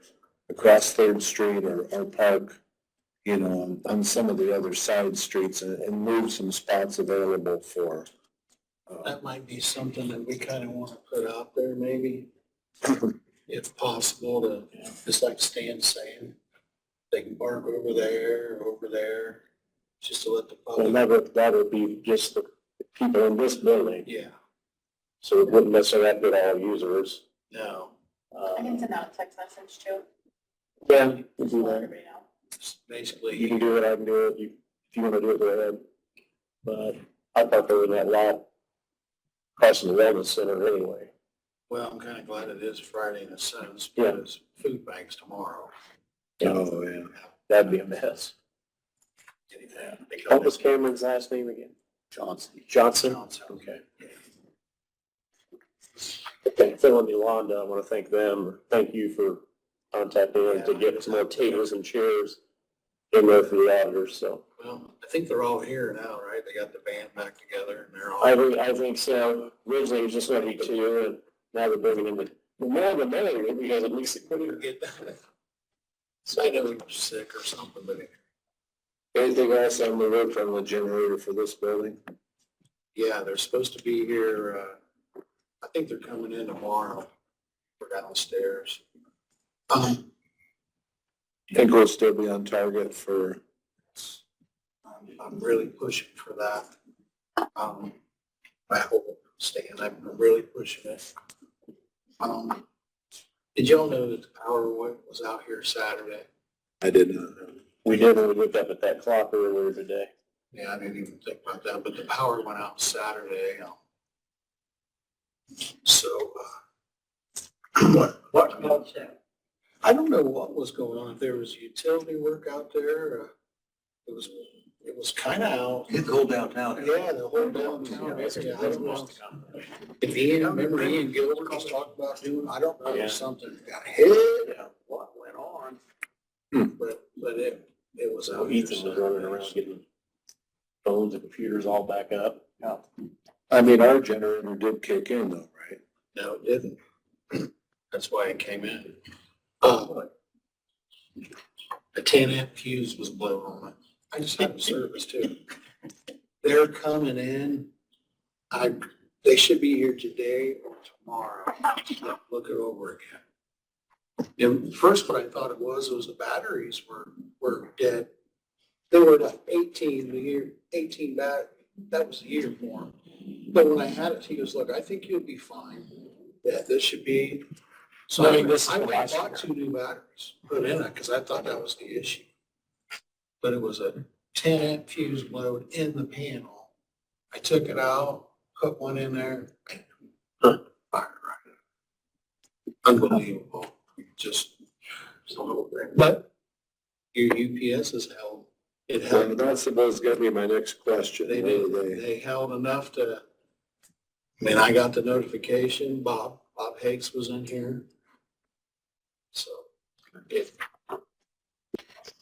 across Third Street or park, you know, on some of the other side streets and move some spots available for, That might be something that we kind of want to put out there maybe, if possible, to, just like Stan's saying, they can park over there, just to let the Well, public. that would be just the people in this building, Yeah, so it wouldn't necessarily have to be all users. no, I can send out a text message too. Yeah, you can do Let that. everybody know. it's basically. You can do it, I can do it, if you wanna do it, go ahead. But I park over in that lot, across from the wellness center anyway. Well, I'm kind of glad it is Friday in a sense, Yeah. because food bank's tomorrow. oh, yeah. That'd be a mess. Yeah. What was Cameron's last name again? Johnson. Johnson? Okay. Okay, Phil and Yolanda, I wanna thank them, thank you for contacting them to get some more tables and chairs in there for the auditors, so. Well, I think they're all here now, right? They got the band back together and they're all. I think so. Originally it was just gonna be two, and now they're bringing in the more the merrier, because at least it couldn't Get that. So I know he was sick or something, but Anything else on the roof on the generator for this building? yeah, they're supposed to be here, I think they're coming in tomorrow. We're downstairs. I think we'll still be on target for, I'm really pushing for that. I hope, Stan, I'm really pushing it. Did y'all know that the power was out here Saturday? I did not know. We did when we looked up at that clock earlier today. Yeah, I didn't even think about that, but the power went out Saturday. So, what What's that? I don't know what was going on. If there was utility work out there, it was kind of out. It's the whole downtown. Yeah, the whole downtown. Yeah, I don't know. If remember Ian Gilbert was talking about doing, I don't know, Yeah. something got hit, what went on? But it was out. here Ethan was running around Saturday. getting phones and computers all back up. I mean, our generator did kick in though, right? No, it didn't. That's why it came in. A 10-amp fuse was blown on it. I just had a service too. They're coming in. They should be here today or tomorrow. Look it over again. And first what I thought it was the batteries were dead. They were like 18 batteries. That was the year for them. But when I had it, he goes, look, I think you'll be fine. Yeah, this should be. So I mean, this is I the went and last bought year. 2 new batteries, put in it, because I thought that was the issue. But it was a 10-amp fuse load in the panel. I took it out, put one in there, fired right up. Unbelievable. Just, but your UPS is held. It Well, held. that's supposed to be my next question. They Whether did, they held enough to, I mean, I got the notification, Bob Hakes was in here. So,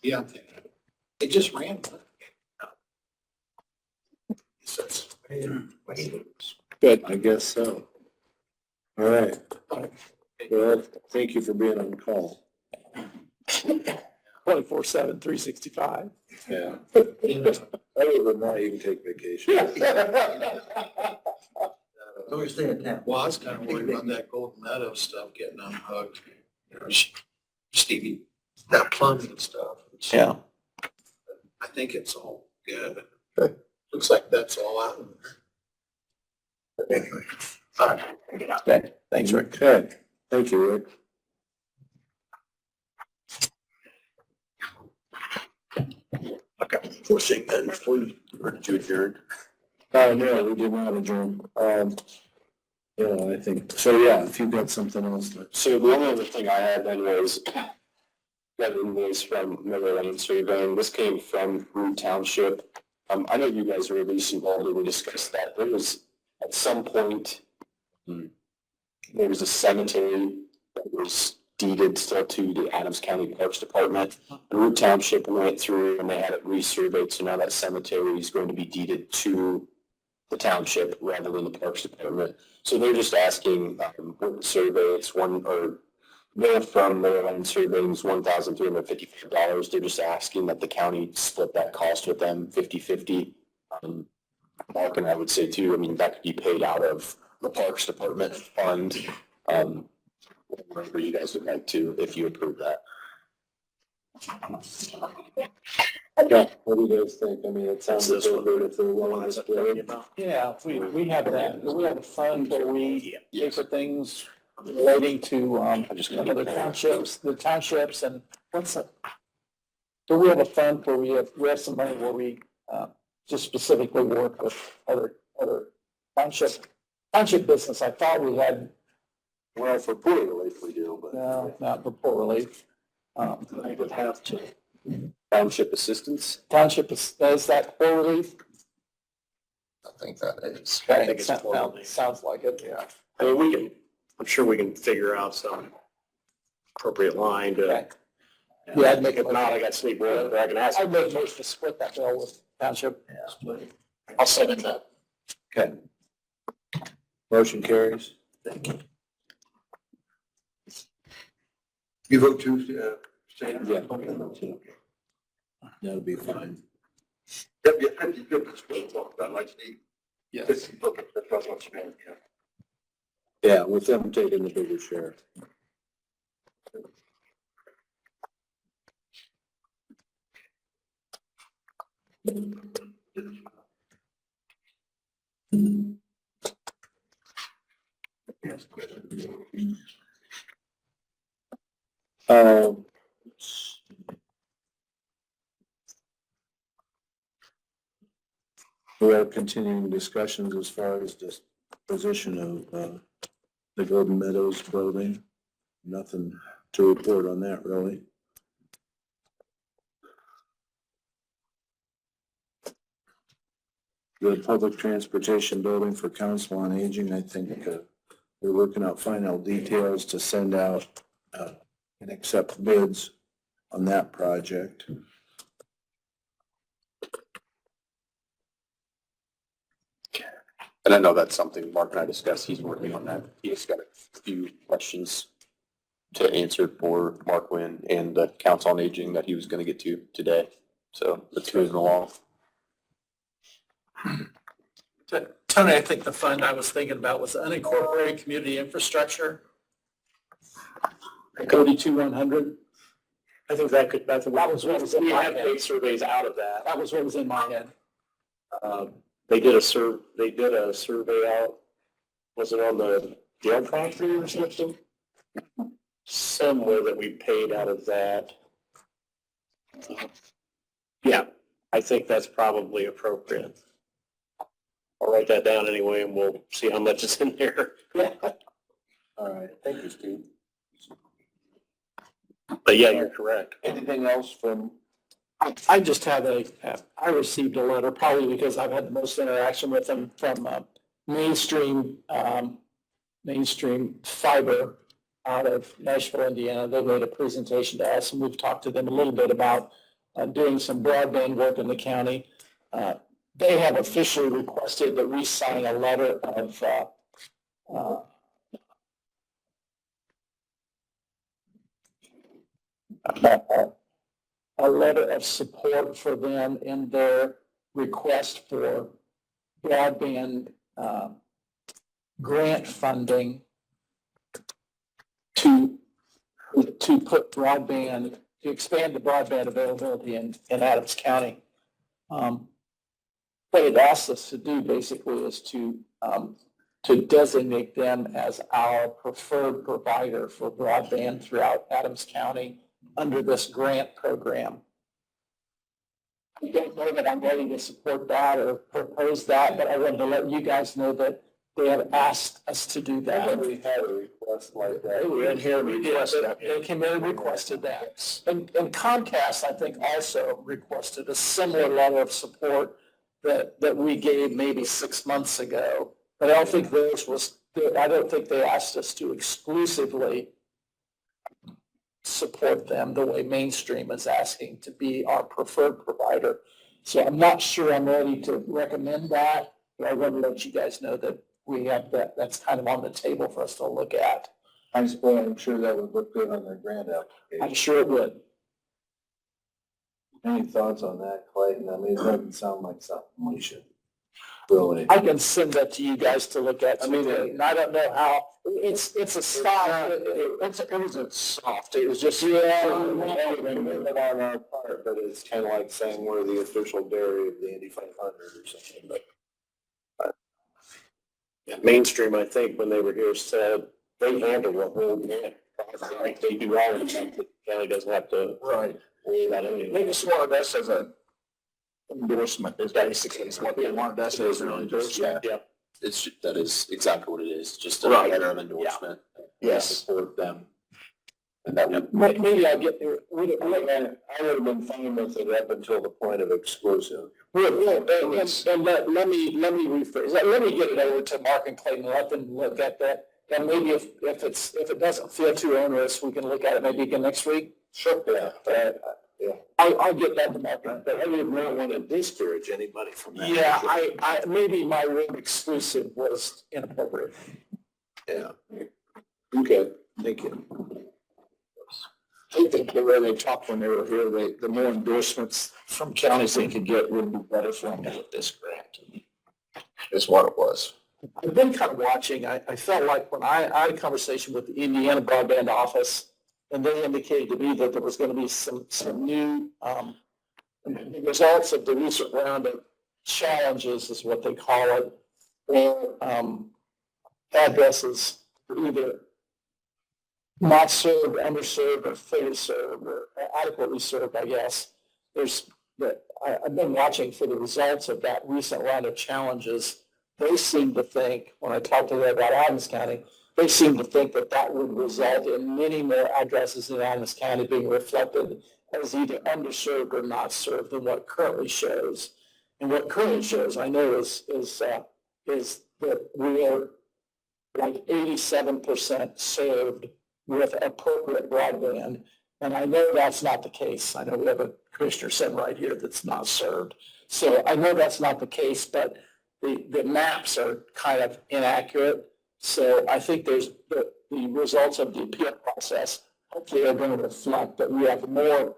yeah, it just ran. Good, I guess so. All right. Well, thank you for being on call. 24/7, 365. Yeah. You know, Other than that, you can take vacation. Always stay in town. Well, I was kind of worried about that Golden Meadow stuff getting unhooked. You know, Stevie, that plumbing and stuff. Yeah. I think it's all good. Looks like that's all out. But anyway, all right. Okay, thanks, Rick. Okay, thank you, Rick. Pushing then, before you adjourn. No, we did not adjourn. Yeah, I think, so yeah, if you've got something else to. So the only other thing I had then was got an invoice from Miller Lane Surveying. This came from Root Township. I know you guys were at least involved and we discussed that. There was at some point, there was a cemetery that was deeded still to the Adams County Parks Department. And Root Township went through and they had it resurveyed, so now that cemetery is going to be deeded to the township rather than the Parks Department. So they're just asking, what survey, it's they're from Maryland Surveying's $1,355. They're just asking that the county split that cost with them 50-50. Mark and I would say too, I mean, that could be paid out of the Parks Department fund, wherever you guys would like to, if you approve that. Yeah, what do you guys think? I mean, it sounds like they're good if they're willing to split it. Yeah, we have that. We have a fund where we pay for things relating to, the townships and what's that? So we have a fund where we have some money where we, just specifically work with other township business. I thought we had, Well, for poor relief we do, but. no, not for poor relief. I would have to. Township assistance? Township is that poor relief? I think that is. Okay, sounds like it, yeah. I mean, I'm sure we can figure out some appropriate line to. Okay. Yeah, I'd make it. If not, I got sleep with it, I can ask. I'd make most to split that bill with township. I'll second that. Okay. Motion carries. Thank you. You vote Tuesday, Stan? Yeah. That'll be fine. That'd be a 50-50 split, I'd like to see. Yes. 50-50, that's what I'm saying, yeah. Yeah, with them taking the bigger share. We are continuing discussions as far as this position of the Golden Meadows building. Nothing to report on that, really. The public transportation building for Council on Aging, I think we're working out final details to send out and accept bids on that project. And I know that's something Mark and I discussed. He's working on that. He's got a few questions to answer for Mark Wynn and the Council on Aging that he was going to get to today. So it's moving along. Tony, I think the fund I was thinking about was unincorporated community infrastructure. 32,100. I think that was what was in we my have head. paid Surveys out of that. That was what was in my head. They did a survey out, was it on the Dale property or something? Somewhere that we paid out of that. Yeah, I think that's probably appropriate. I'll write that down anyway and we'll see how much is in there. All right, thank you, Steve. But yeah, you're correct. Anything else from, I just have I received a letter, probably because I've had the most interaction with them from Mainstream Fiber out of Nashville, Indiana. They made a presentation to us and we've talked to them a little bit about doing some broadband work in the county. They have officially requested that we sign a letter of a letter of support for them in their request for broadband grant funding to put broadband, to expand the broadband availability in Adams County. What it asks us to do basically is to designate them as our preferred provider for broadband throughout Adams County under this grant program. I don't know that I'm ready to support that or propose that, but I wanted to let you guys know that they have asked us to do that. We had a request like that. They were in here and requested that. They came in and requested that. And Comcast, I think, also requested a similar level of support that we gave maybe 6 months ago. But I don't think I don't think they asked us to exclusively support them the way Mainstream is asking to be our preferred provider. So I'm not sure I'm ready to recommend that, but I want to let you guys know that we have that's kind of on the table for us to look at. I'm sure that would look good on their grant application. I'm sure it would. Any thoughts on that, Clayton? I mean, it doesn't sound like something we should really. I can send that to you guys to look at. I mean, and I don't know how, it's a soft, it wasn't soft, it was just. On our part, but it's kind of like saying we're the official dairy of the Indy 500 or something, but. Mainstream, I think, when they were here, said they handle the whole grant. Like they do all of it. The county doesn't have to Right. worry about anything. They just wanted us as a endorsement, is basically what they wanted us as an endorsement. Yeah. That is exactly what it is, just a Right. letter of endorsement. Yes. Support them. And that would. Maybe I'll get there. I would have been fine with it up until the point of exclusive. And let me rephrase that. Let me get it over to Mark and Clayton, and let them look at that. And maybe if it doesn't feel too onerous, we can look at it maybe again next week. Sure. Yeah. I'll get that to Mark. But I would not want to discourage anybody from that. Yeah, I maybe my word exclusive was inappropriate. Yeah. Okay. Thank you. I think the way they talked when they were here, the more endorsements from counties they could get would be better for them with this grant. Is what it was. I've been kind of watching, I felt like when I had a conversation with the Indiana Broadband Office, and they indicated to me that there was going to be some new results of the recent round of challenges, is what they call it, or addresses for either not served, underserved, or fully served, or adequately served, I guess. I've been watching for the results of that recent round of challenges. They seem to think, when I talked to them about Adams County, they seem to think that would result in many more addresses in Adams County being reflected as either underserved or not served than what currently shows. And what currently shows, I know, is that we are like 87% served with appropriate broadband. And I know that's not the case. I know we have a commissioner sitting right here that's not served. So I know that's not the case, but the maps are kind of inaccurate. So I think there's the results of the appeal process hopefully are going to reflect that we have more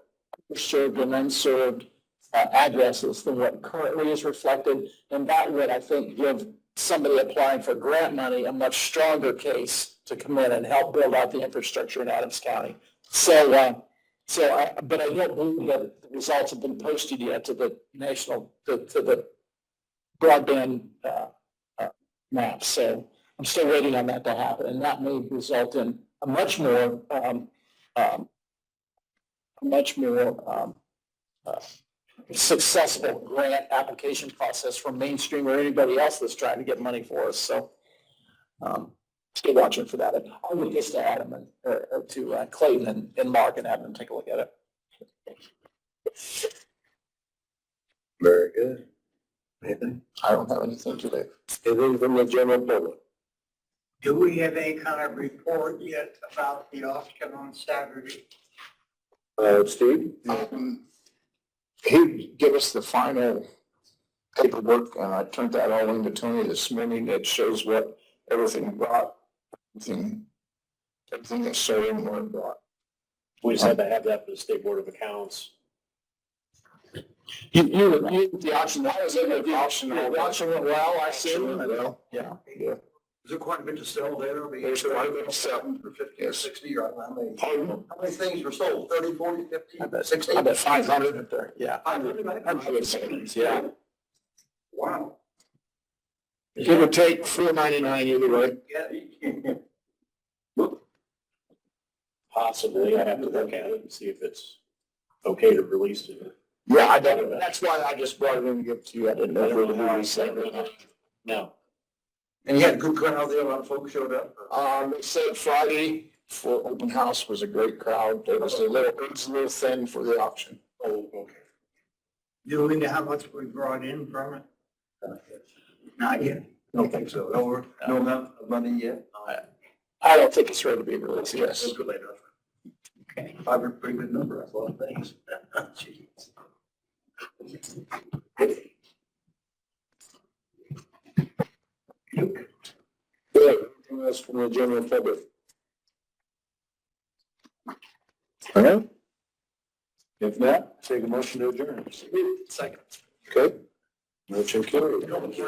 served and unserved addresses than what currently is reflected. And that would, I think, give somebody applying for grant money a much stronger case to come in and help build out the infrastructure in Adams County. But I don't believe that the results have been posted yet to the to the broadband map. So I'm still waiting on that to happen, and that may result in a much more successful grant application process from Mainstream or anybody else that's trying to get money for us. So still watching for that. I'll leave this to Adam or to Clayton and Mark and have them take a look at it. Very good. Anything? I don't have anything today. Anything from the general public? Do we have any kind of report yet about the auction on Saturday? Steve? He gave us the final paperwork, and I turned that all into Tony this morning. That shows what everything brought, everything that's showing what it brought. We just had to have that for the State Board of Accounts. You the auction, I was in the auction. The auction went well, I assume. Yeah. Is there quite a bit to sell there? I mean, There's quite a bit to sell. For 50 or 60 or how many? Pardon? How many things were sold? 30, 40, 50, I bet 60? I bet 500 up there, yeah. 500? Yeah. Wow. Give or take $4.99 either way. Yeah. Possibly, I have to look at it and see if it's okay to release it. Yeah, I don't, that's why I just brought it in to give it to you. I didn't know if we were saying it or not. No. And you had a good crowd there, a lot of folks showed up. They said Friday for open house was a great crowd. It was a little thin for the auction. Oh, okay. Do we know how much we brought in from it? Not yet. Don't think so. No amount of money yet? I don't think it's ready to be released, yes. Good later. Okay. Probably a pretty good number, I thought, thanks. Jeez. Good. Anything else from the general public? All right. If not, take a motion to adjourn. Second. Okay. Motion carried.